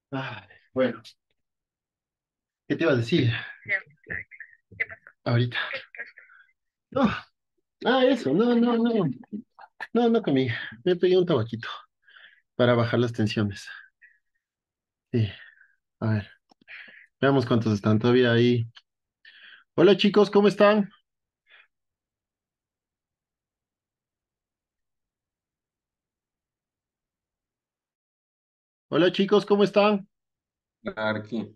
Ay, bueno, ¿qué te iba a decir ahorita? No, eso, no comí. Me pegué un tabaquito para bajar las tensiones. Sí, a ver, veamos cuántos están todavía ahí. Hola chicos, ¿cómo están? Hola chicos, ¿cómo están? Aquí, todo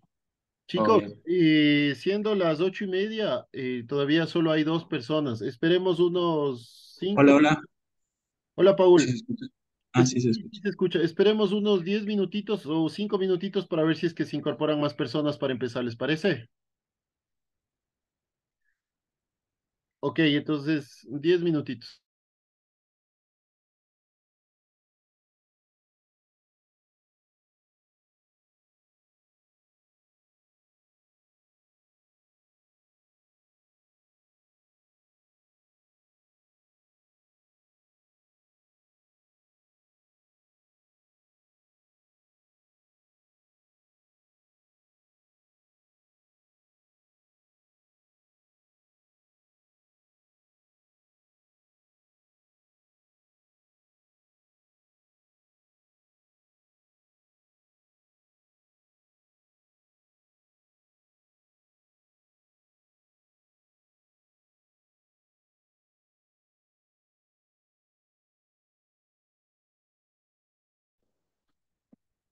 Chicos, bien. siendo las 8:30, todavía solo hay dos personas. Esperemos unos Hola, 5. hola. Hola ¿Sí se Paul. escucha? Ah, Sí, sí se sí escucha. se escucha. Esperemos unos 10 minutitos o 5 minutitos para ver si es que se incorporan más personas para empezar, ¿les parece? Ok, entonces 10 minutitos.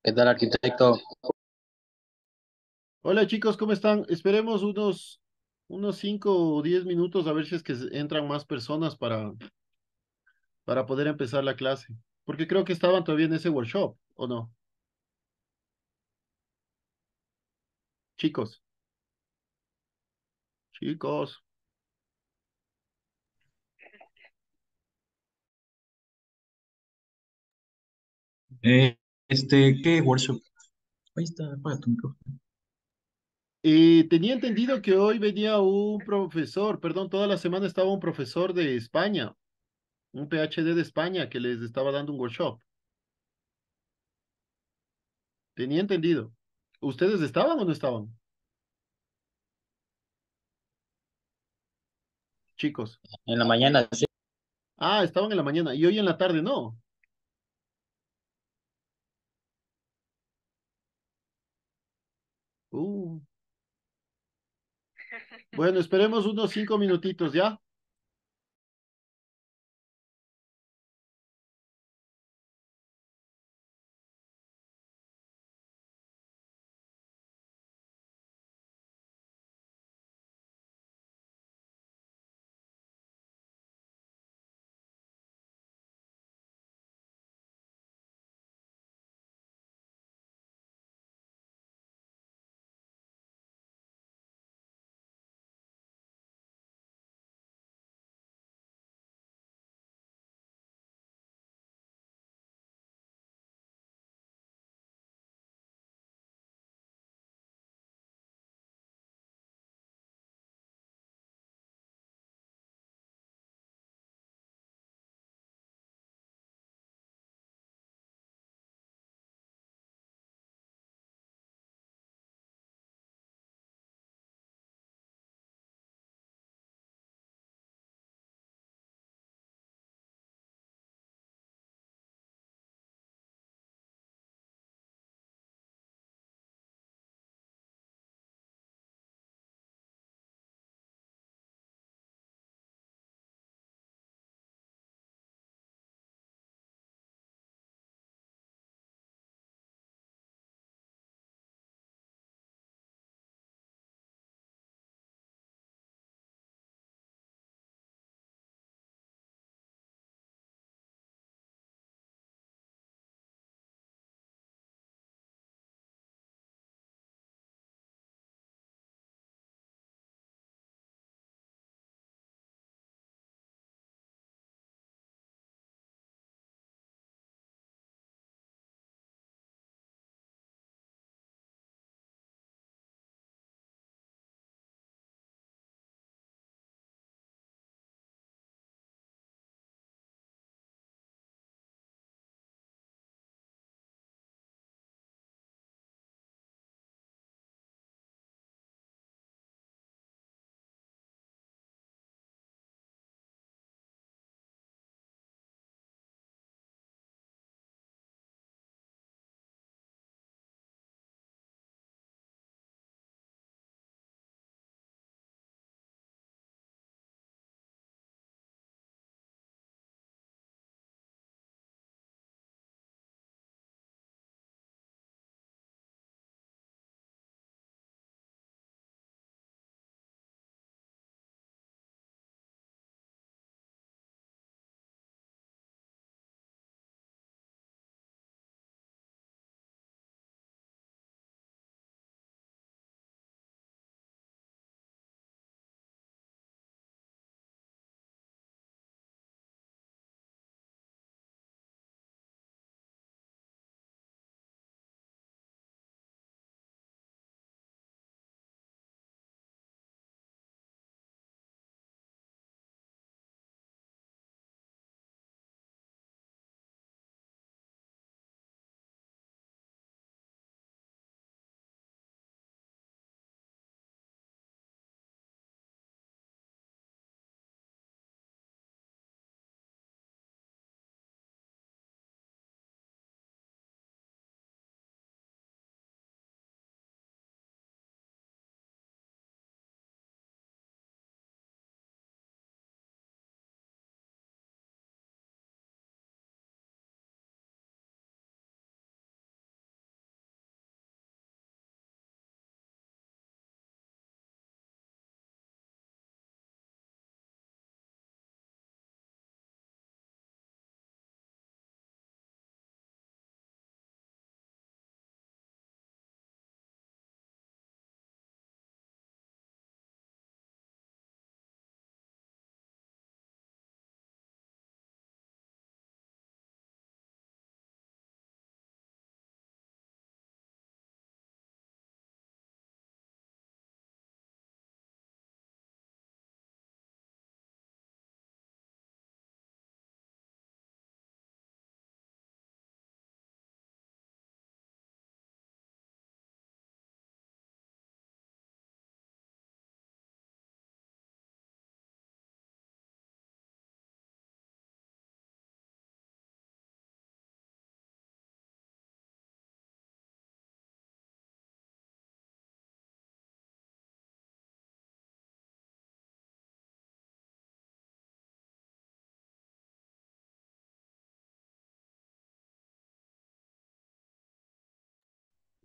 ¿Qué tal, arquitecto? Hola chicos, ¿cómo están? Esperemos unos 5 o 10 minutos a ver si es que entran más personas para poder empezar la clase. Porque creo que estaban todavía en ese workshop, ¿o no? Chicos, chicos. ¿Qué workshop? Ahí está, apaga tu micrófono. Tenía entendido que hoy venía un profesor, perdón, toda la semana estaba un profesor de España, un PhD de España que les estaba dando un workshop. Tenía entendido. ¿Ustedes estaban o no estaban? Chicos. En la mañana, sí. Ah, estaban en la mañana y hoy en la tarde no. Uh. Bueno, esperemos unos 5 minutitos, ¿ya?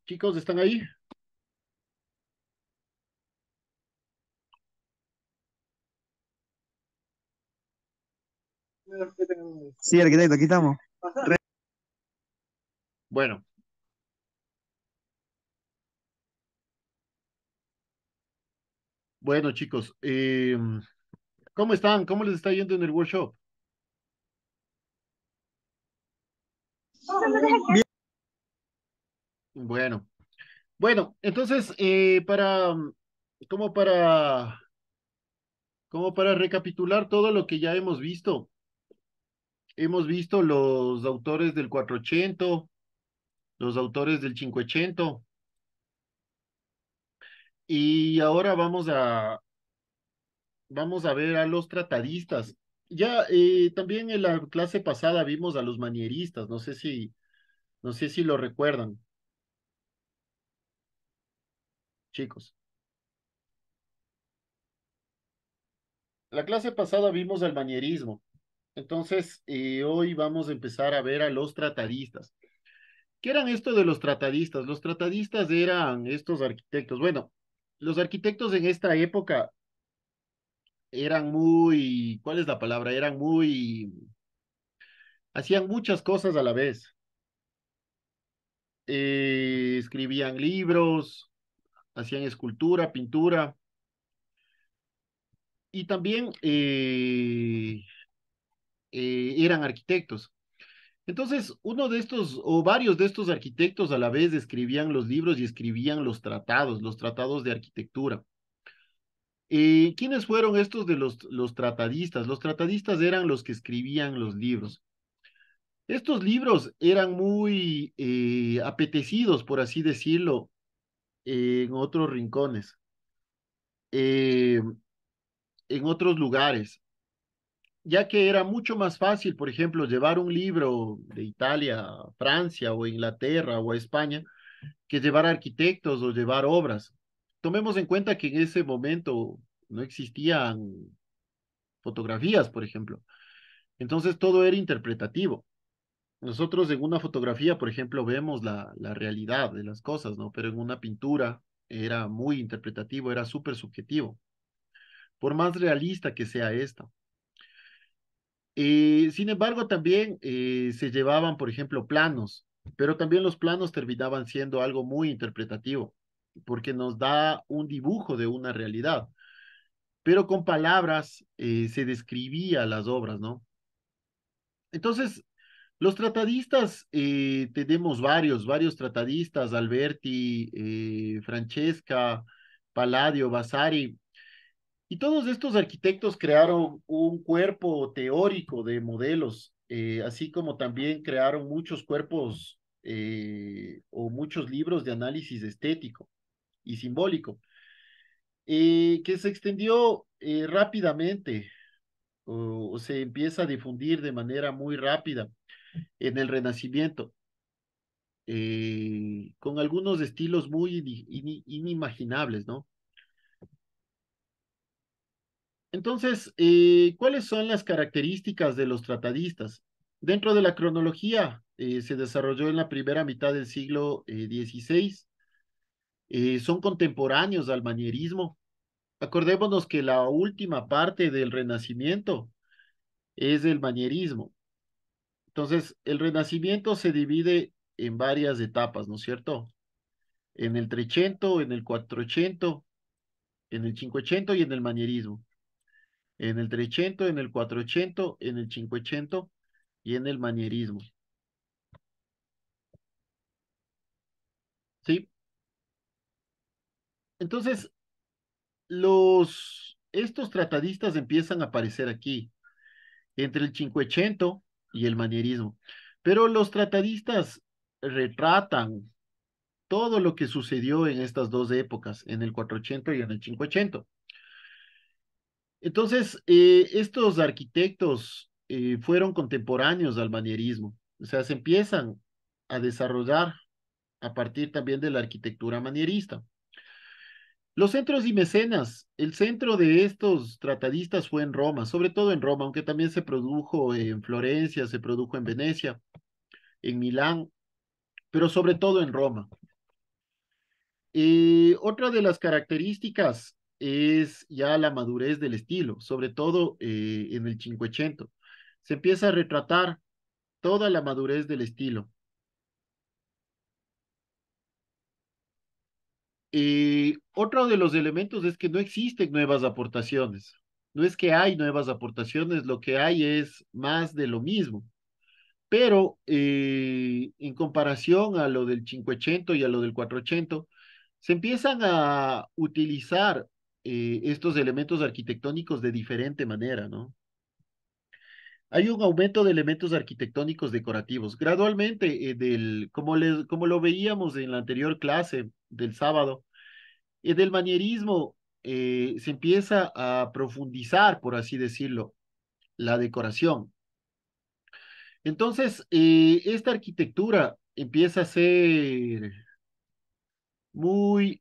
Chicos, ¿están ahí? Sí, arquitecto, aquí estamos. Bueno, bueno, chicos, ¿cómo están? ¿Cómo les está yendo en el workshop? Bien. Bueno, bueno, entonces, como para, como para recapitular todo lo que ya hemos visto los autores del 480, los autores del 580, y ahora vamos a ver a los tratadistas. Ya, también en la clase pasada vimos a los manieristas, no sé si lo recuerdan, chicos. La clase pasada vimos al manierismo, entonces hoy vamos a empezar a ver a los tratadistas. ¿Qué eran esto de los tratadistas? Los tratadistas eran estos arquitectos. Bueno, los arquitectos en esta época eran muy, ¿cuál es la palabra? Hacían muchas cosas a la vez. Escribían libros, hacían escultura, pintura y también eran arquitectos. Entonces, uno de estos o varios de estos arquitectos a la vez escribían los libros y escribían los tratados de arquitectura. ¿Quiénes fueron estos de los tratadistas? Los tratadistas eran los que escribían los libros. Estos libros eran muy apetecidos, por así decirlo, en otros rincones, eh, en otros lugares, ya que era mucho más fácil, por ejemplo, llevar un libro de Italia a Francia o Inglaterra o a España que llevar arquitectos o llevar obras. Tomemos en cuenta que en ese momento no existían fotografías, por ejemplo. Entonces todo era interpretativo. Nosotros en una fotografía, por ejemplo, vemos la realidad de las cosas, ¿no? Pero en una pintura era muy interpretativo, era súper subjetivo, por más realista que sea esta. Sin embargo, también se llevaban, por ejemplo, planos, pero también los planos terminaban siendo algo muy interpretativo, porque nos da un dibujo de una realidad, pero con palabras se describía las obras, ¿no? Entonces, los tratadistas, tenemos varios tratadistas, Alberti, Francesca, Palladio, Vasari, y todos estos arquitectos crearon un cuerpo teórico de modelos, así como también crearon muchos cuerpos o muchos libros de análisis estético y simbólico, que se extendió rápidamente o se empieza a difundir de manera muy rápida en el Renacimiento, con algunos estilos muy inimaginables, ¿no? Entonces, ¿cuáles son las características de los tratadistas? Dentro de la cronología, se desarrolló en la primera mitad del siglo XVI, son contemporáneos al manierismo. Acordémonos que la última parte del Renacimiento es el manierismo. Entonces, el Renacimiento se divide en varias etapas, ¿no es cierto? En el Trecento, en el Quattrocento, en el Cinquecento y en el manierismo. En el Trecento, en el Quattrocento, en el Cinquecento y en el manierismo. ¿Sí? Entonces, estos tratadistas empiezan a aparecer aquí, entre el Cinquecento y el manierismo. Pero los tratadistas retratan todo lo que sucedió en estas dos épocas, en el Quattrocento y en el Cinquecento. Entonces, estos arquitectos fueron contemporáneos al manierismo, o sea, se empiezan a desarrollar a partir también de la arquitectura manierista. Los centros y mecenas, el centro de estos tratadistas fue en Roma, sobre todo en Roma, aunque también se produjo en Florencia, se produjo en Venecia, en Milán, pero sobre todo en Roma. Otra de las características es ya la madurez del estilo, sobre todo en el Cinquecento. Se empieza a retratar toda la madurez del estilo. Otro de los elementos es que no existen nuevas aportaciones. No es que hay nuevas aportaciones, lo que hay es más de lo mismo. Pero en comparación a lo del 580 y a lo del 480, se empiezan a utilizar estos elementos arquitectónicos de diferente manera, ¿no? Hay un aumento de elementos arquitectónicos decorativos. Gradualmente, como lo veíamos en la anterior clase del sábado, del manierismo se empieza a profundizar, por así decirlo, la decoración. Entonces, esta arquitectura empieza a ser muy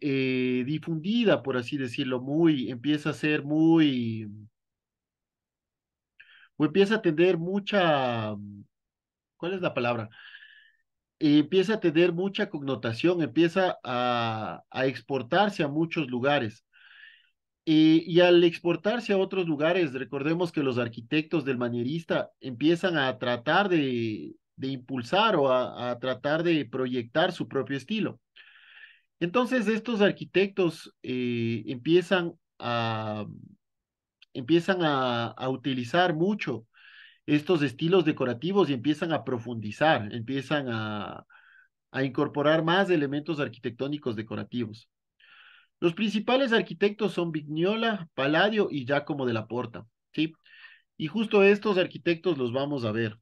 difundida, por así decirlo, empieza a ser o empieza a tener mucha, ¿cuál es la palabra? Empieza a tener mucha connotación, empieza a exportarse a muchos lugares. Y al exportarse a otros lugares, recordemos que los arquitectos del manierista empiezan a tratar de impulsar o a tratar de proyectar su propio estilo. Entonces, estos arquitectos empiezan a utilizar mucho estos estilos decorativos y empiezan a profundizar, empiezan a incorporar más elementos arquitectónicos decorativos. Los principales arquitectos son Vignola, Palladio y Giacomo della Porta, ¿sí? Y justo estos arquitectos los vamos a ver.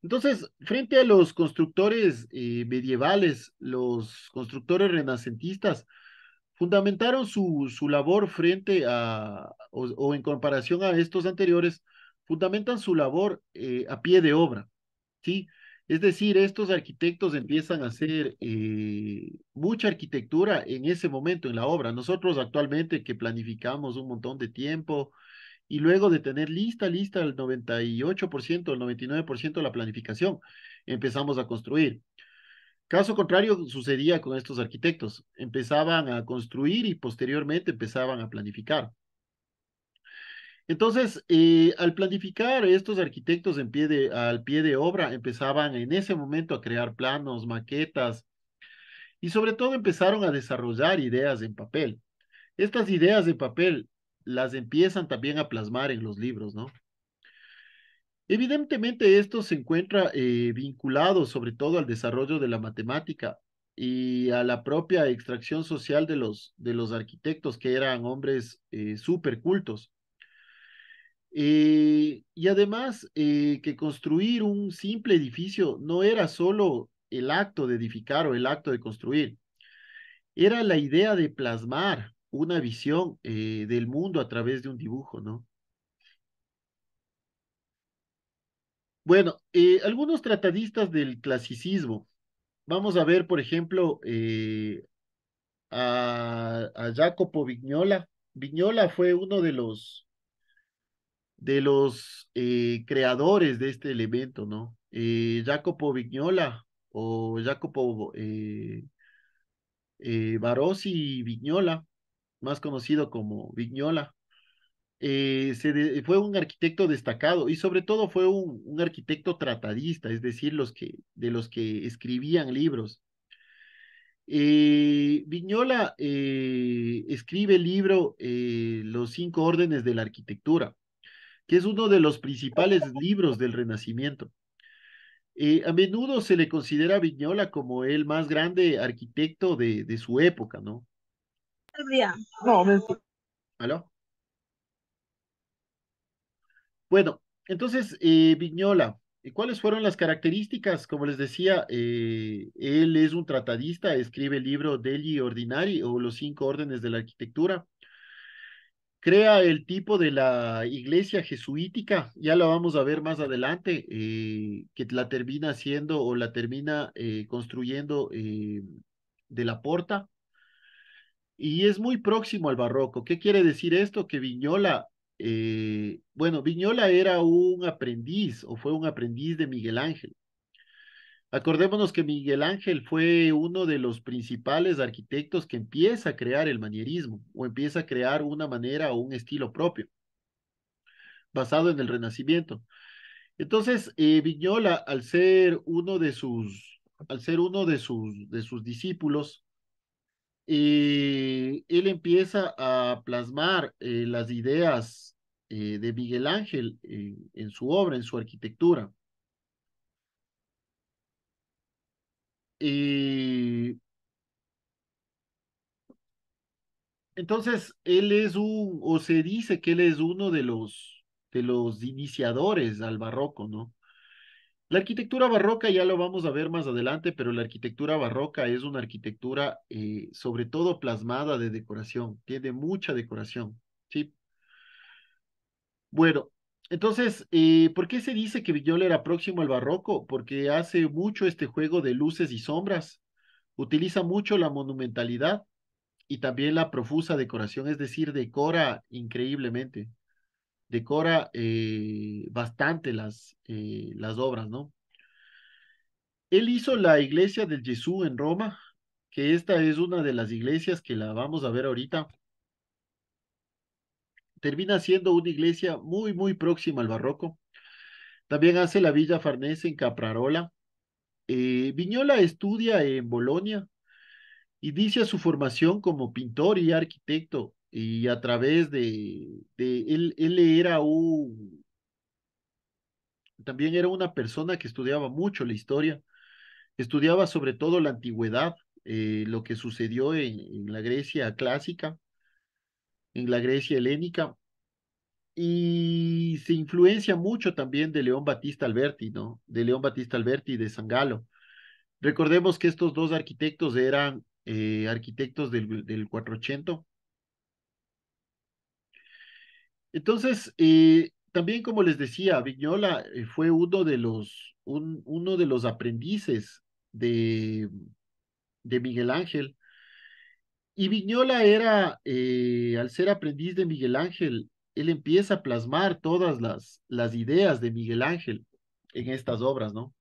Entonces, frente a los constructores medievales, los constructores renacentistas fundamentaron su labor frente o en comparación a estos anteriores, fundamentan su labor a pie de obra, ¿sí? Es decir, estos arquitectos empiezan a hacer mucha arquitectura en ese momento en la obra. Nosotros actualmente que planificamos un montón de tiempo y luego de tener lista el 98%, el 99% de la planificación, empezamos a construir. Caso contrario sucedía con estos arquitectos. Empezaban a construir y posteriormente empezaban a planificar. Entonces, al planificar, estos arquitectos al pie de obra empezaban en ese momento a crear planos, maquetas y sobre todo empezaron a desarrollar ideas en papel. Estas ideas en papel las empiezan también a plasmar en los libros, ¿no? Evidentemente esto se encuentra vinculado sobre todo al desarrollo de la matemática y a la propia extracción social de los arquitectos que eran hombres súper cultos. Y además que construir un simple edificio no era solo el acto de edificar o el acto de construir, era la idea de plasmar una visión del mundo a través de un dibujo, ¿no? Bueno, algunos tratadistas del clasicismo. Vamos a ver, por ejemplo, a Jacopo Vignola. Vignola fue uno de los creadores de este elemento, ¿no? Jacopo Vignola o Jacopo Barossi Vignola, más conocido como Vignola, fue un arquitecto destacado y sobre todo fue un arquitecto tratadista, es decir, de los que escribían libros. Vignola escribe el libro Los cinco órdenes de la arquitectura, que es uno de los principales libros del Renacimiento. A menudo se le considera a Vignola como el más grande arquitecto de su época, ¿no? ¿Aló? Bueno, entonces, Vignola, ¿cuáles fueron las características? Como les decía, él es un tratadista, escribe el libro Degli Ordinari o Los cinco órdenes de la arquitectura. Crea el tipo de la iglesia jesuítica, ya la vamos a ver más adelante, que la termina haciendo o la termina construyendo de la Porta, y es muy próximo al barroco. ¿Qué quiere decir esto? Que Vignola, bueno, Vignola era un aprendiz o fue un aprendiz de Miguel Ángel. Acordémonos que Miguel Ángel fue uno de los principales arquitectos que empieza a crear el manierismo o empieza a crear una manera o un estilo propio basado en el Renacimiento. Entonces, Vignola, al ser uno de sus discípulos, él empieza a plasmar las ideas de Miguel Ángel en su obra, en su arquitectura. Eh, entonces, él es o se dice que él es uno de los iniciadores al barroco, ¿no? La arquitectura barroca ya lo vamos a ver más adelante, pero la arquitectura barroca es una arquitectura sobre todo plasmada de decoración, tiene mucha decoración, ¿sí? Bueno, entonces, ¿por qué se dice que Vignola era próximo al barroco? Porque hace mucho este juego de luces y sombras, utiliza mucho la monumentalidad y también la profusa decoración, es decir, decora increíblemente, decora bastante las obras, ¿no? Él hizo la iglesia del Gesù en Roma, que esta es una de las iglesias que la vamos a ver ahorita. Termina siendo una iglesia muy, muy próxima al barroco. También hace la Villa Farnese en Caprarola. Vignola estudia en Bolonia, inicia su formación como pintor y arquitecto y a través él también era una persona que estudiaba mucho la historia, estudiaba sobre todo la antigüedad, lo que sucedió en la Grecia clásica, en la Grecia helénica, y se influencia mucho también de León Battista Alberti, ¿no? De León Battista Alberti y de San Galo. Recordemos que estos dos arquitectos eran arquitectos del 480. Entonces, también como les decía, Vignola fue uno de los aprendices de, de Miguel Ángel. Y Vignola al ser aprendiz de Miguel Ángel, él empieza a plasmar todas las ideas de Miguel Ángel en estas obras, ¿no?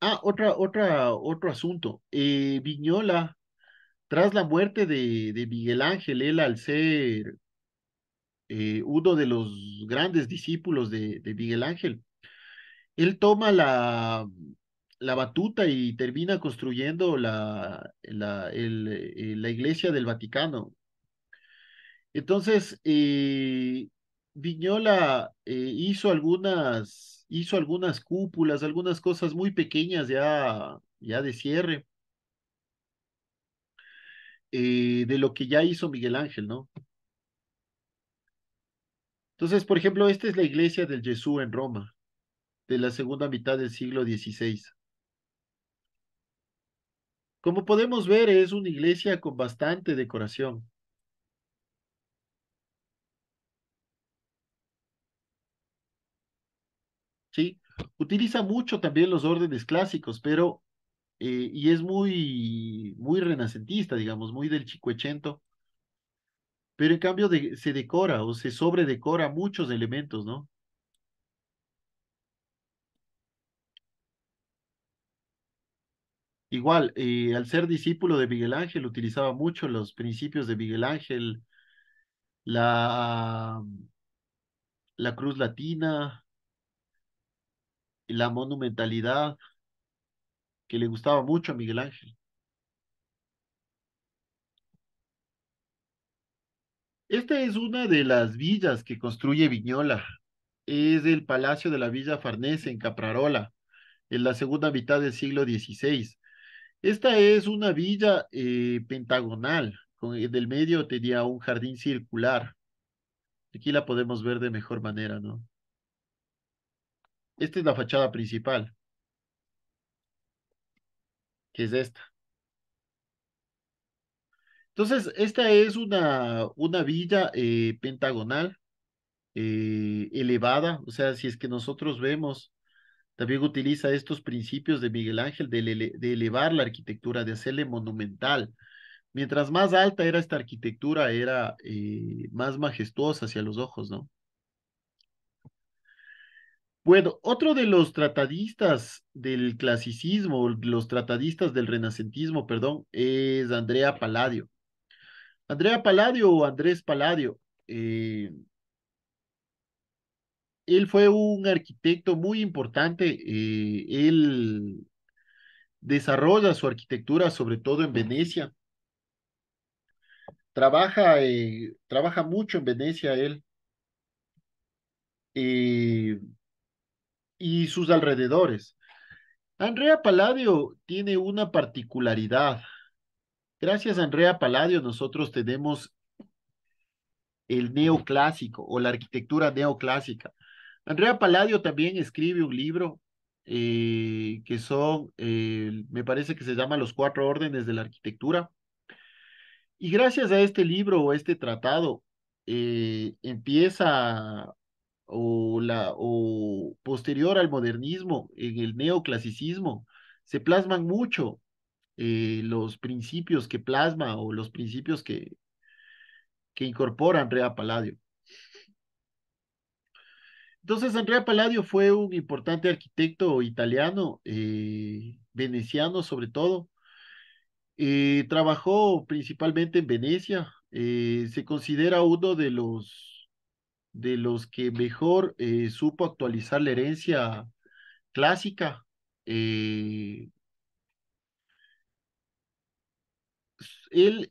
Ah, otro asunto. Vignola, tras la muerte de Miguel Ángel, él al ser uno de los grandes discípulos de Miguel Ángel, él toma la batuta y termina construyendo la iglesia del Vaticano. Entonces, Vignola hizo algunas cúpulas, algunas cosas muy pequeñas ya de cierre de lo que ya hizo Miguel Ángel, ¿no? Entonces, por ejemplo, esta es la iglesia del Gesù en Roma, de la segunda mitad del siglo XVI. Como podemos ver, es una iglesia con bastante decoración, ¿sí? Utiliza mucho también los órdenes clásicos, pero, y es muy, muy renacentista, digamos, muy del Cinquecento, pero en cambio se decora o se sobredecora muchos elementos, ¿no? Igual, al ser discípulo de Miguel Ángel, utilizaba mucho los principios de Miguel Ángel, la, la cruz latina, la monumentalidad, que le gustaba mucho a Miguel Ángel. Esta es una de las villas que construye Vignola. Es el Palacio de la Villa Farnese en Caprarola, en la segunda mitad del siglo XVI. Esta es una villa pentagonal, en el medio tenía un jardín circular. Aquí la podemos ver de mejor manera, ¿no? Esta es la fachada principal, que es esta. Entonces, esta es una villa pentagonal, elevada, o sea, si es que nosotros vemos, también utiliza estos principios de Miguel Ángel de elevar la arquitectura, de hacerle monumental. Mientras más alta era esta arquitectura, era más majestuosa hacia los ojos, ¿no? Bueno, otro de los tratadistas del clasicismo, los tratadistas del renacentismo, perdón, es Andrea Palladio. Andrea Palladio o Andrés Palladio. eh, Él fue un arquitecto muy importante. Él desarrolla su arquitectura sobre todo en Venecia. Trabaja mucho en Venecia él eh, y sus alrededores. Andrea Palladio tiene una particularidad. Gracias a Andrea Palladio nosotros tenemos el neoclásico o la arquitectura neoclásica. Andrea Palladio también escribe un libro que son, me parece que se llama Los Cuatro Órdenes de la Arquitectura. Y gracias a este libro o este tratado, empieza o posterior al modernismo, en el neoclasicismo, se plasman mucho los principios que plasma o los principios que incorpora Andrea Palladio. Entonces, Andrea Palladio fue un importante arquitecto italiano, veneciano sobre todo. Trabajó principalmente en Venecia. Se considera uno de los que mejor supo actualizar la herencia clásica. Eh, Él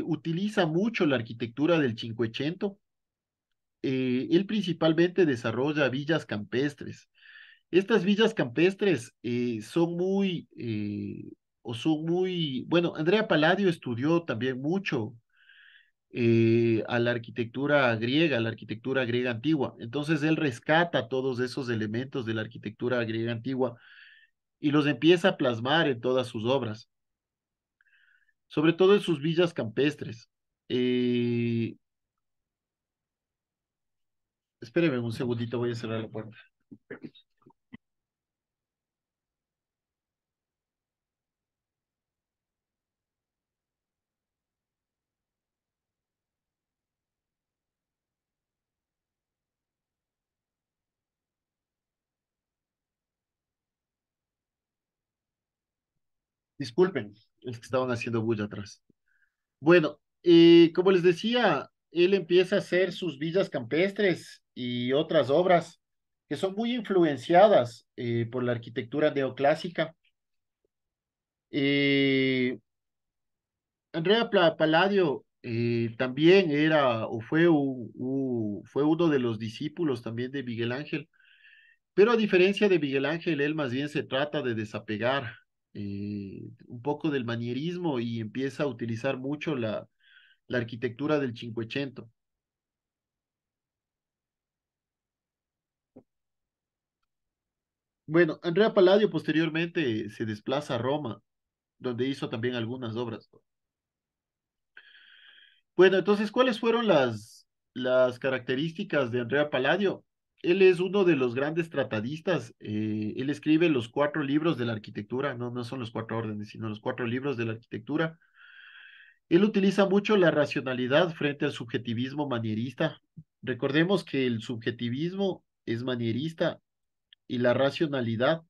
utiliza mucho la arquitectura del Cinquecento. Él principalmente desarrolla villas campestres. Estas villas campestres son muy, bueno, Andrea Palladio estudió también mucho a la arquitectura griega antigua. Entonces él rescata todos esos elementos de la arquitectura griega antigua y los empieza a plasmar en todas sus obras, sobre todo en sus villas campestres. Eh, Espéreme un segundito, voy a cerrar la puerta. Disculpen, es que estaban haciendo bulla atrás. Bueno, como les decía, él empieza a hacer sus villas campestres y otras obras que son muy influenciadas por la arquitectura neoclásica. Eh, Andrea Palladio también era o fue, fue uno de los discípulos también de Miguel Ángel, pero a diferencia de Miguel Ángel, él más bien se trata de desapegar un poco del manierismo y empieza a utilizar mucho la arquitectura del Cinquecento. Bueno, Andrea Palladio posteriormente se desplaza a Roma, donde hizo también algunas obras. Bueno, entonces, ¿cuáles fueron las características de Andrea Palladio? Él es uno de los grandes tratadistas. Él escribe los cuatro libros de la arquitectura, no son los cuatro órdenes, sino los cuatro libros de la arquitectura. Él utiliza mucho la racionalidad frente al subjetivismo manierista. Recordemos que el subjetivismo es manierista y la racionalidad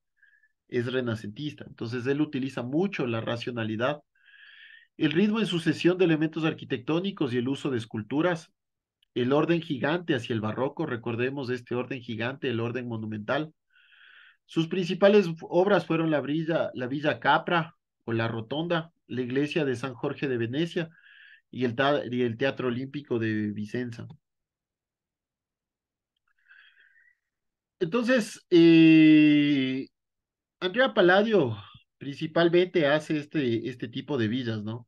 es renacentista. Entonces, él utiliza mucho la racionalidad. El ritmo en sucesión de elementos arquitectónicos y el uso de esculturas, el orden gigante hacia el barroco, recordemos este orden gigante, el orden monumental. Sus principales obras fueron la Villa Capra o la Rotonda, la iglesia de San Jorge de Venecia y el Teatro Olímpico de Vicenza. Entonces, Andrea Palladio principalmente hace este tipo de villas, ¿no?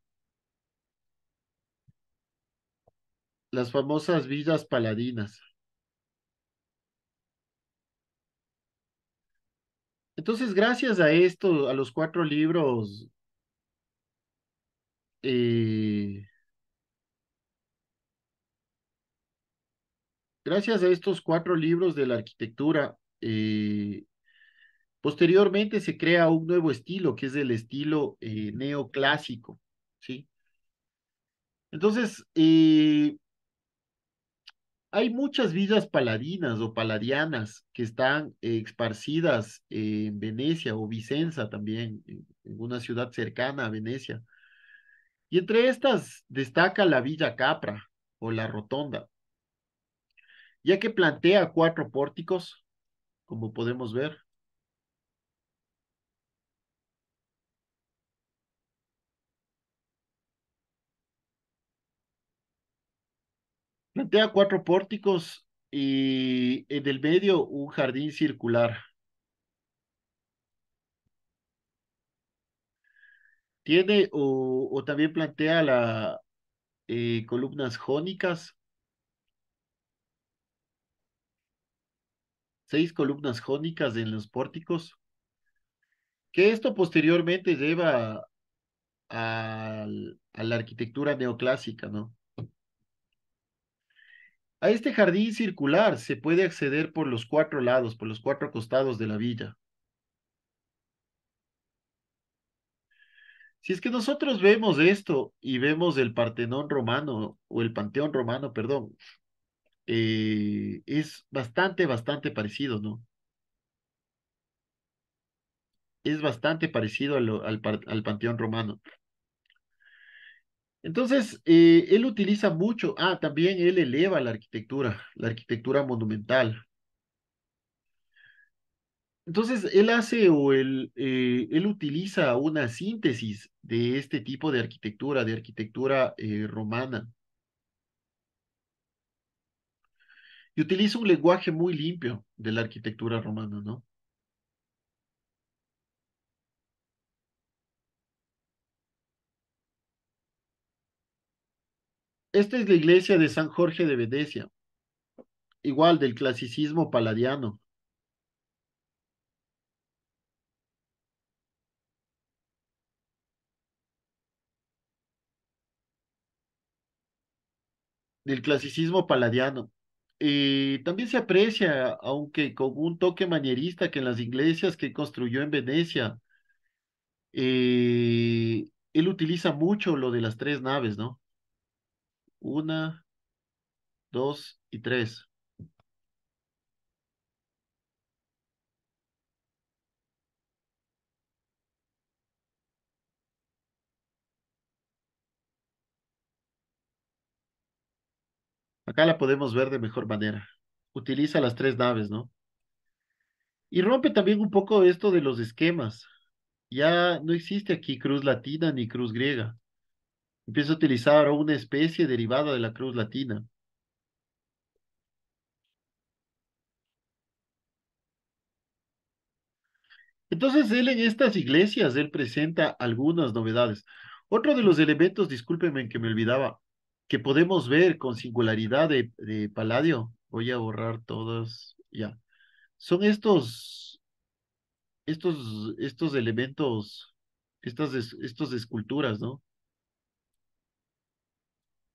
Las famosas villas paladinas. Entonces, gracias a esto, a los cuatro libros, eh, gracias a estos cuatro libros de la arquitectura, posteriormente se crea un nuevo estilo, que es el estilo neoclásico, ¿sí? Entonces, Hay muchas villas paladinas o paladianas que están esparcidas en Venecia o Vicenza también, en una ciudad cercana a Venecia. Y entre estas destaca la Villa Capra o la Rotonda, ya que plantea cuatro pórticos, como podemos ver. Plantea cuatro pórticos y en el medio un jardín circular. Tiene o también plantea la columnas jónicas, seis columnas jónicas en los pórticos, que esto posteriormente lleva a la arquitectura neoclásica, ¿no? A este jardín circular se puede acceder por los cuatro lados, por los cuatro costados de la villa. Si es que nosotros vemos esto y vemos el Partenón romano, o el Panteón romano, perdón, es bastante, bastante parecido, ¿no? Es bastante parecido al Panteón romano. Entonces, él utiliza mucho, también él eleva la arquitectura monumental. Entonces, él hace él utiliza una síntesis de este tipo de arquitectura romana, y utiliza un lenguaje muy limpio de la arquitectura romana, ¿no? Esta es la iglesia de San Jorge de Venecia, igual del clasicismo paladiano, del clasicismo paladiano. También se aprecia, aunque con un toque manierista, que en las iglesias que construyó en Venecia, él utiliza mucho lo de las tres naves, ¿no? Una, dos y tres. Acá la podemos ver de mejor manera. Utiliza las tres naves, ¿no? Y rompe también un poco esto de los esquemas. Ya no existe aquí cruz latina ni cruz griega. Empieza a utilizar una especie derivada de la cruz latina. Entonces, él en estas iglesias, él presenta algunas novedades. Otro de los elementos, discúlpenme que me olvidaba, que podemos ver con singularidad de Palladio, voy a borrar todos, ya, son estos elementos, estos esculturas, ¿no?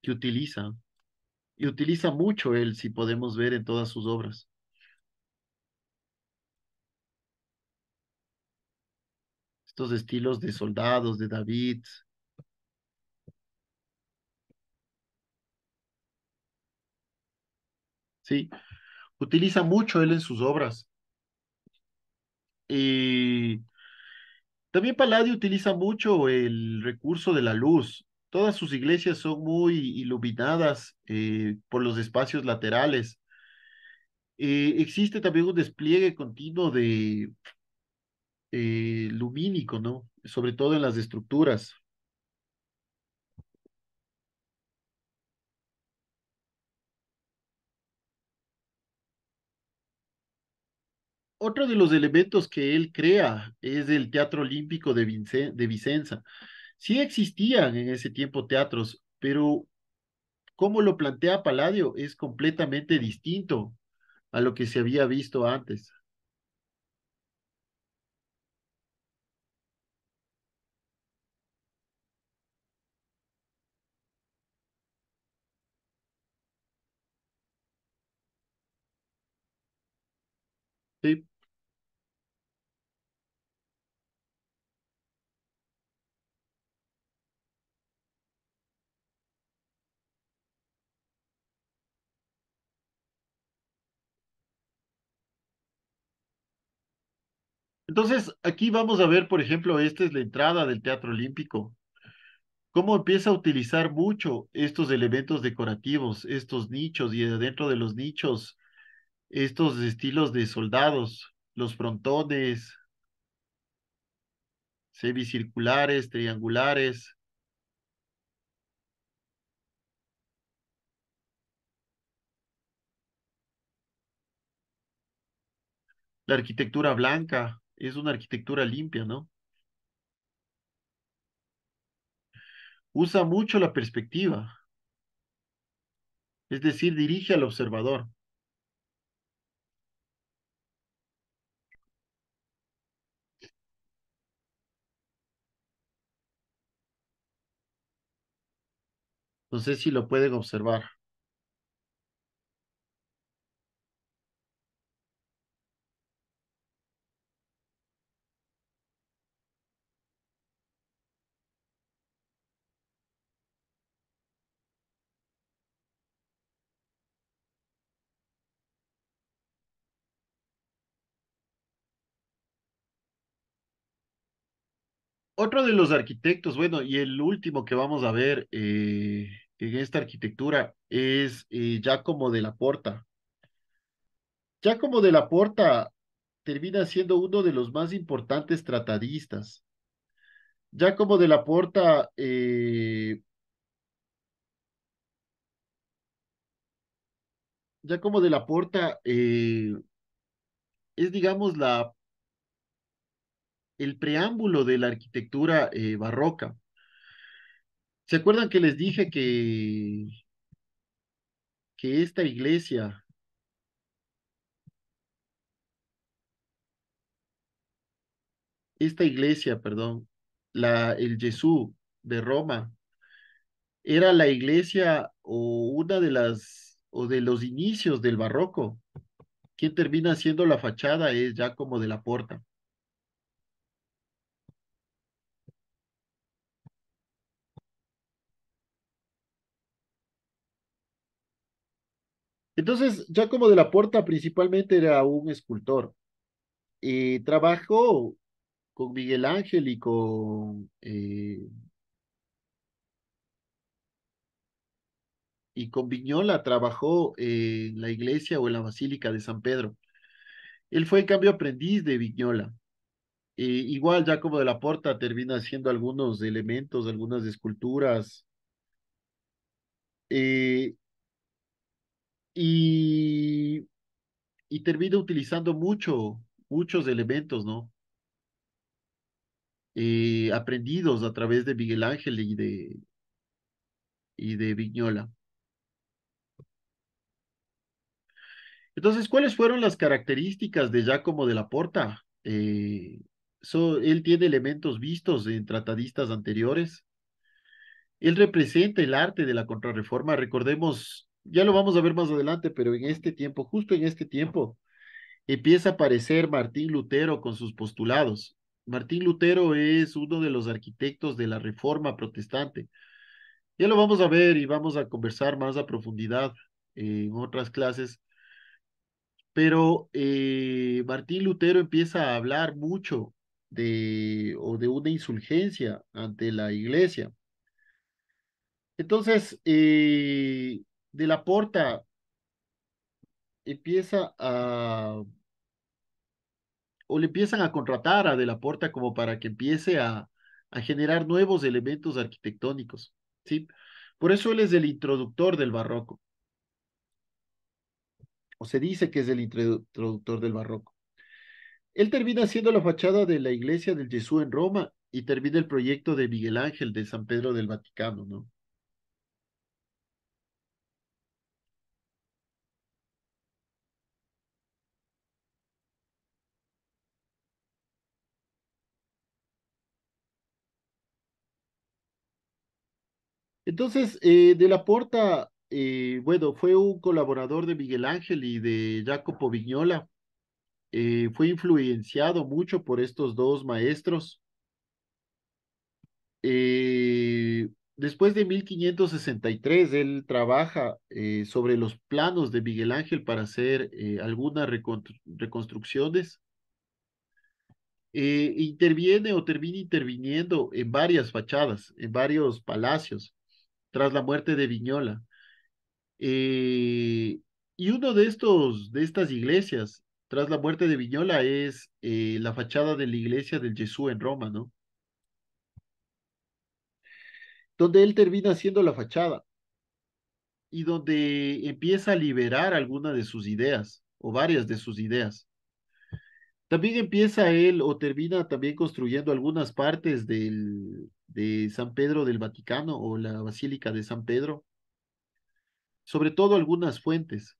Que utiliza, y utiliza mucho él, si podemos ver en todas sus obras. Estos estilos de soldados, de David, ¿sí? Utiliza mucho él en sus obras. Y también Palladio utiliza mucho el recurso de la luz. Todas sus iglesias son muy iluminadas por los espacios laterales. Existe también un despliegue continuo de lumínico, ¿no? Sobre todo en las estructuras. Otro de los elementos que él crea es el Teatro Olímpico de Vicenza. Sí existían en ese tiempo teatros, pero como lo plantea Palladio es completamente distinto a lo que se había visto antes. Sí, Entonces, aquí vamos a ver, por ejemplo, esta es la entrada del Teatro Olímpico. Cómo empieza a utilizar mucho estos elementos decorativos, estos nichos y dentro de los nichos, estos estilos de soldados, los frontones, semicirculares, triangulares, la arquitectura blanca, es una arquitectura limpia, ¿no? Usa mucho la perspectiva, es decir, dirige al observador. No sé si lo pueden observar. Otro de los arquitectos, bueno, y el último que vamos a ver en esta arquitectura es Giacomo de Porta. Giacomo de Porta termina siendo uno de los más importantes tratadistas. Giacomo Porta, Giacomo Porta es, digamos, el preámbulo de la arquitectura barroca. ¿Se acuerdan que les dije que esta iglesia, perdón, el Gesù de Roma, era la iglesia o una de o de los inicios del barroco? Quien termina siendo la fachada es Giacomo de la Porta. Entonces, Giacomo de la Porta principalmente era un escultor. Trabajó con Miguel Ángel y con Vignola, trabajó en la iglesia o en la Basílica de San Pedro. Él fue en cambio aprendiz de Vignola. Igual Giacomo de la Porta termina haciendo algunos elementos, algunas esculturas, eh, y, y termina utilizando muchos elementos, ¿no? Aprendidos a través de Miguel Ángel y de Vignola. Entonces, ¿cuáles fueron las características de Giacomo de la Porta? Él tiene elementos vistos en tratadistas anteriores. Él representa el arte de la contrarreforma. Recordemos, ya lo vamos a ver más adelante, pero en este tiempo, justo en este tiempo, empieza a aparecer Martín Lutero con sus postulados. Martín Lutero es uno de los arquitectos de la Reforma protestante. Ya lo vamos a ver y vamos a conversar más a profundidad en otras clases, pero Martín Lutero empieza a hablar mucho de una insurgencia ante la iglesia. Entonces, de la Porta empieza o le empiezan a contratar a De la Porta como para que empiece a generar nuevos elementos arquitectónicos, ¿sí? Por eso él es el introductor del barroco, o se dice que es el introductor del barroco. Él termina siendo la fachada de la iglesia del Jesús en Roma y termina el proyecto de Miguel Ángel de San Pedro del Vaticano, ¿no? Entonces, de la Porta, bueno, fue un colaborador de Miguel Ángel y de Jacopo Vignola. Fue influenciado mucho por estos dos maestros. Después de 1563, él trabaja sobre los planos de Miguel Ángel para hacer algunas reconstrucciones. interviene o termina interviniendo en varias fachadas, en varios palacios, tras la muerte de Viñola. Eh, y uno de estas iglesias, tras la muerte de Viñola, es la fachada de la iglesia del Gesù en Roma, ¿no? Donde él termina haciendo la fachada y donde empieza a liberar alguna de sus ideas o varias de sus ideas. También empieza él o termina también construyendo algunas partes de San Pedro del Vaticano o la Basílica de San Pedro, sobre todo algunas fuentes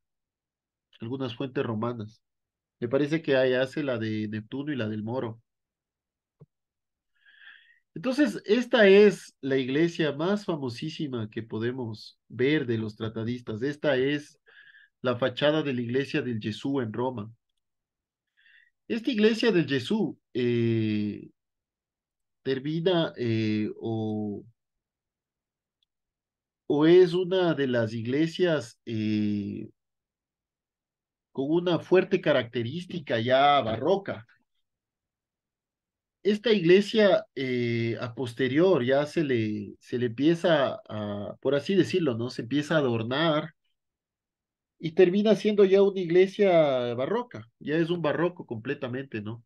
romanas. Me parece que ahí hace la de Neptuno y la del Moro. Entonces, esta es la iglesia más famosísima que podemos ver de los tratadistas. Esta es la fachada de la iglesia del Gesù en Roma. Esta iglesia del Gesù termina o es una de las iglesias con una fuerte característica ya barroca. Esta iglesia a posterior ya se le empieza a, por así decirlo, ¿no? Se empieza a adornar y termina siendo ya una iglesia barroca, ya es un barroco completamente, ¿no?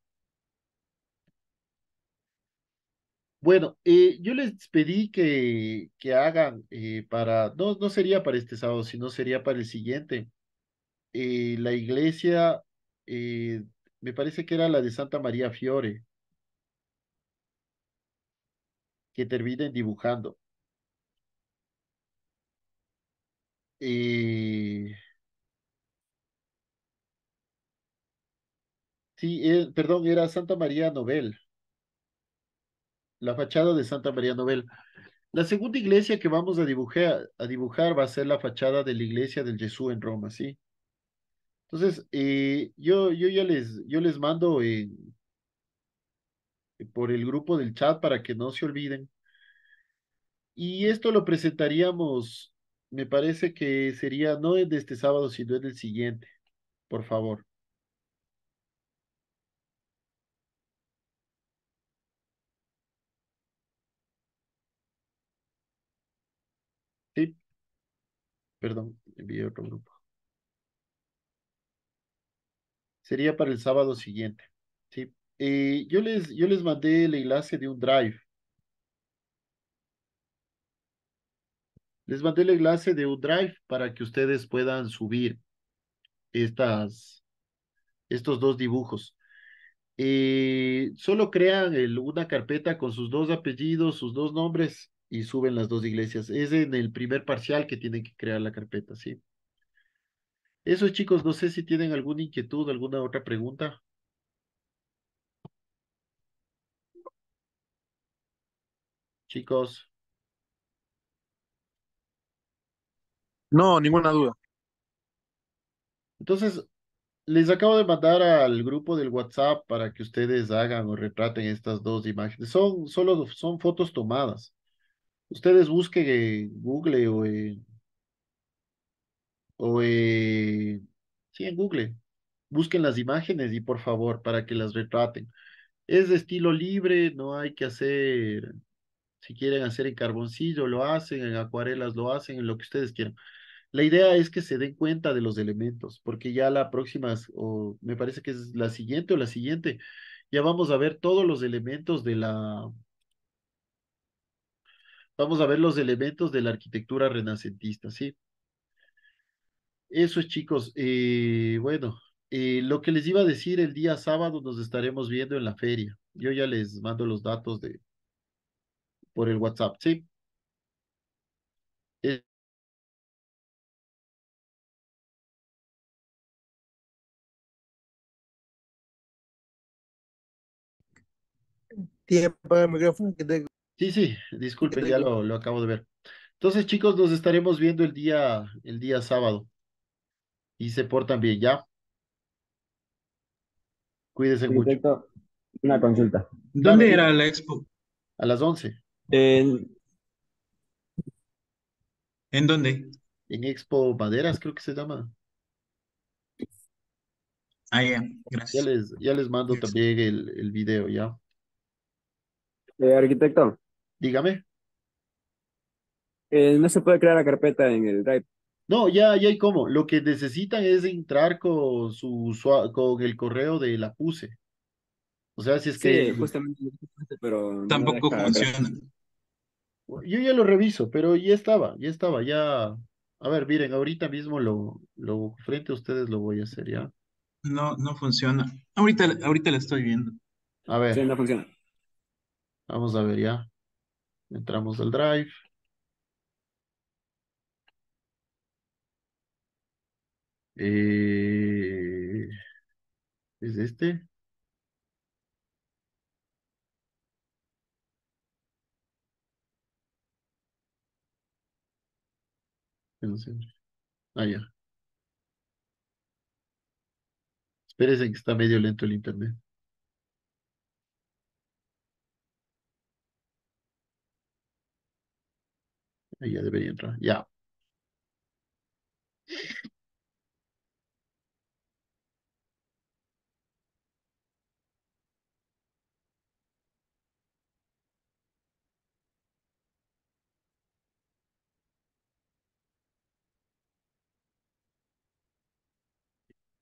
Bueno, yo les pedí que hagan no sería para este sábado, sino sería para el siguiente. La iglesia, eh, me parece que era la de Santa María Fiore, que terminen dibujando. Eh, sí, perdón, era Santa María Novel, la fachada de Santa María Novel. La segunda iglesia que vamos a dibujar va a ser la fachada de la iglesia del Jesús en Roma, ¿sí? Entonces, yo les mando por el grupo del chat para que no se olviden. Y esto lo presentaríamos, me parece que sería no es de este sábado, sino es del siguiente, por favor. Sí, perdón, envié otro grupo. Sería para el sábado siguiente. Sí. Yo les mandé el enlace de un drive. Les mandé el enlace de un drive para que ustedes puedan subir estas, estos dos dibujos. Solo crean una carpeta con sus dos apellidos, sus dos nombres y suben las dos iglesias. Es en el primer parcial que tienen que crear la carpeta, ¿sí? Eso, chicos, no sé si tienen alguna inquietud, alguna otra pregunta. Chicos. No, ninguna duda. Entonces, les acabo de mandar al grupo del WhatsApp para que ustedes hagan o retraten estas dos imágenes. Son fotos tomadas. Ustedes busquen en Google o sí, en Google. Busquen las imágenes y por favor, para que las retraten. Es de estilo libre, no hay que hacer, si quieren hacer en carboncillo, lo hacen, en acuarelas lo hacen, en lo que ustedes quieran. La idea es que se den cuenta de los elementos, porque ya la próxima, o me parece que es la siguiente o la siguiente, ya vamos a ver todos los elementos vamos a ver los elementos de la arquitectura renacentista, ¿sí? Eso es, chicos. Bueno, lo que les iba a decir el día sábado nos estaremos viendo en la feria. Yo ya les mando los datos por el WhatsApp, ¿sí? Eh, Tiene que apagar el micrófono sí, sí, que disculpen, ya tengo. lo acabo de ver. Entonces, chicos, nos estaremos viendo el día sábado y se portan bien, ¿ya? Cuídense mucho. Arquitecto, una consulta. Claro, ¿Dónde era dime, la expo? a las 11 En, ¿En dónde? en Expo Maderas, creo que se llama. Ah, ya, gracias. Ya les mando Gracias. también el video, ¿ya? Arquitecto, Dígame. no se puede crear la carpeta en el Drive. No, ya hay cómo. Lo que necesitan es entrar con con el correo de la PUSE. O sea, si es que Sí, justamente, pero no Tampoco deja crear. funciona. yo ya lo reviso, pero ya estaba, ya. A ver, miren, ahorita mismo lo frente a ustedes lo voy a hacer, ¿ya? No, no funciona. Ahorita la estoy viendo. A Sí, ver, no funciona. vamos a ver ya. Entramos al Drive. Eh, ¿Es este? No sé. Ah, ya. Espérense que está medio lento el internet. Ahí ya debería entrar. Ya.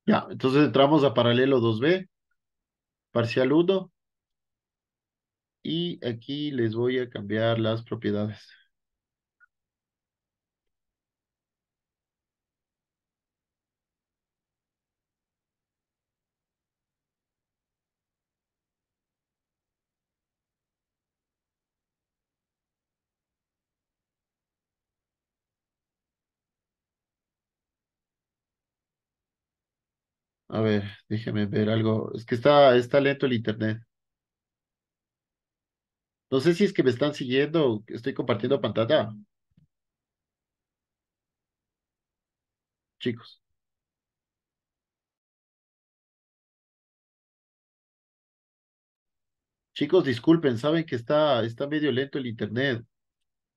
Ya. Entonces entramos a paralelo 2B, parcial uno. Y aquí les voy a cambiar las propiedades. A ver, déjenme ver algo. Es que está lento el internet. No sé si es que me están siguiendo. Estoy compartiendo pantalla. Chicos. Chicos, disculpen, saben que está medio lento el internet.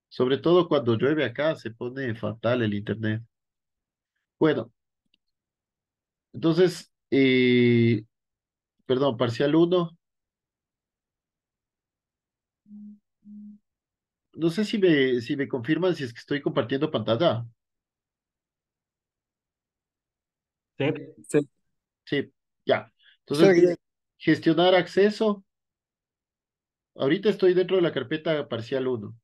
Sobre todo cuando llueve acá, se pone fatal el internet. Bueno, entonces, perdón, parcial uno. No sé si me confirman si es que estoy compartiendo pantalla. Sí. Sí, Sí, ya. Entonces, sí, gestionar acceso. Ahorita estoy dentro de la carpeta parcial uno.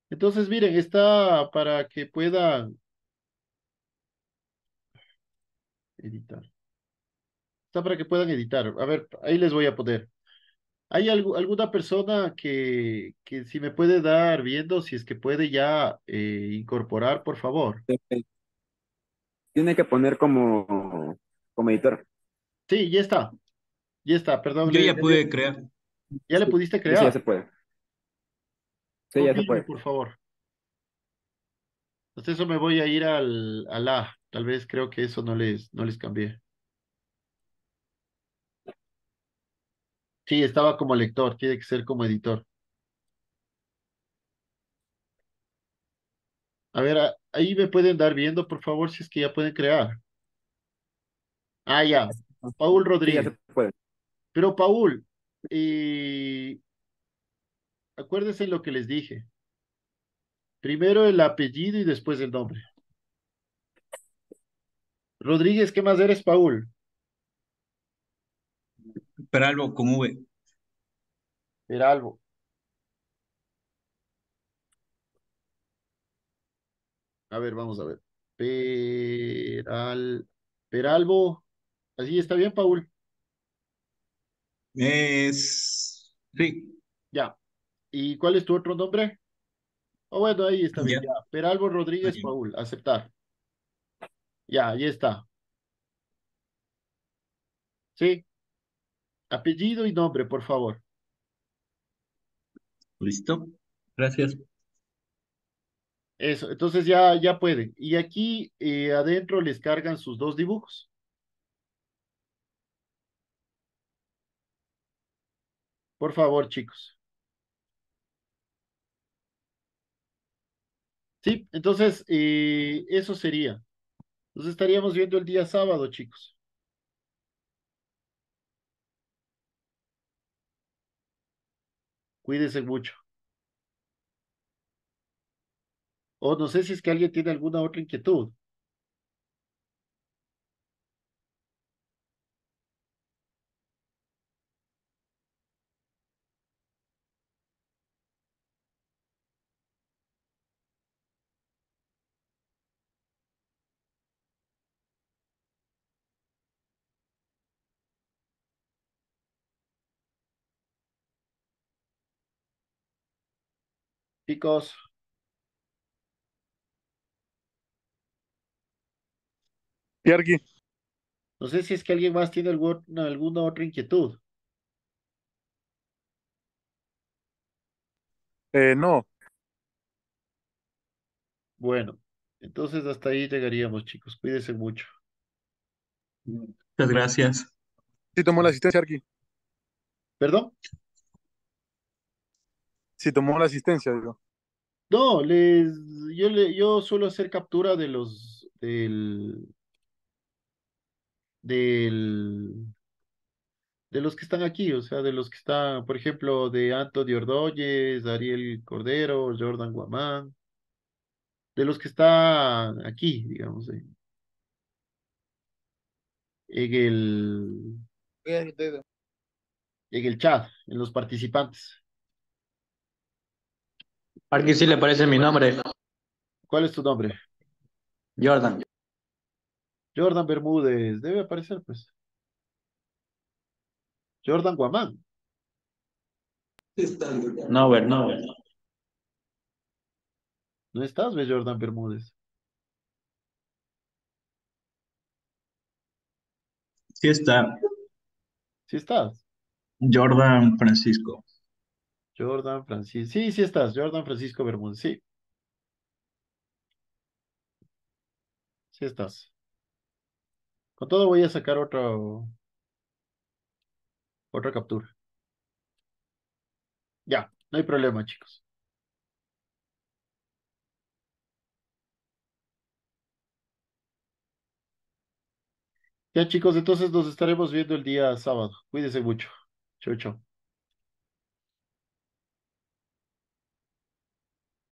Entonces, miren, está para que puedan editar. Está para que puedan editar. A ver, ahí les voy a poner. ¿Hay alguna persona que si me puede dar viendo, si es que puede ya incorporar, por favor? sí. Tiene que poner como editor. Sí, ya está. Ya está, perdón, Yo ya pude crear. ya le pudiste Sí, sí, ya crear. se puede. Sí, ya se Confirme, puede. por favor. Entonces eso me voy a ir al A. Tal vez creo que eso no les cambié. Sí, estaba como lector, tiene que ser como editor. A ver, ahí me pueden dar viendo, por favor, si es que ya pueden crear. Ah, ya. Paul Sí, ya se Rodríguez. puede. Pero Paul, eh, acuérdense lo que les dije. Primero el apellido y después el nombre. Rodríguez, ¿qué más eres, Paul? Peralbo con V. Peralbo. A ver, vamos a ver. Peralbo. Así está bien, Paul. Sí, Ya. ¿Y cuál es tu otro nombre? Oh, bueno, ahí está bien, ya. ya. Peralbo Rodríguez Ahí. Paul. Aceptar. Ya, ahí está. Sí. Apellido y nombre, por favor. ¿Listo? Gracias. Eso, entonces ya pueden. Y aquí adentro les cargan sus dos dibujos. Por favor, chicos. Sí, entonces eso sería. Nos estaríamos viendo el día sábado, chicos. Cuídense mucho. O no sé si es que alguien tiene alguna otra inquietud. Chicos, Yarki, no sé si es que alguien más tiene alguna otra inquietud. no, Bueno, entonces hasta ahí llegaríamos, chicos. Cuídense mucho. Muchas gracias. sí tomó la asistencia, Yarki. ¿Perdón? Sí tomó la asistencia, digo. No, yo suelo hacer captura de del, de los que están aquí, o sea, de los que están, por ejemplo, de Antonio Ordóñez, Ariel Cordero, Jordan Guamán, de los que están aquí, digamos, en en el chat, en los participantes. Aquí sí le parece mi nombre, ¿Cuál es tu nombre? Jordan. Jordan Bermúdez, debe aparecer, pues. Jordan Guamán, No, ver, no, ver. ¿no estás, ve Jordan Bermúdez? Sí está Sí estás. Jordan Francisco. Jordan Francisco, sí, sí estás, Jordan Francisco Bermúdez, sí, sí estás. Con todo voy a sacar otra captura. Ya, no hay problema, chicos. Ya, chicos, entonces nos estaremos viendo el día sábado. Cuídense mucho. Chau, chau.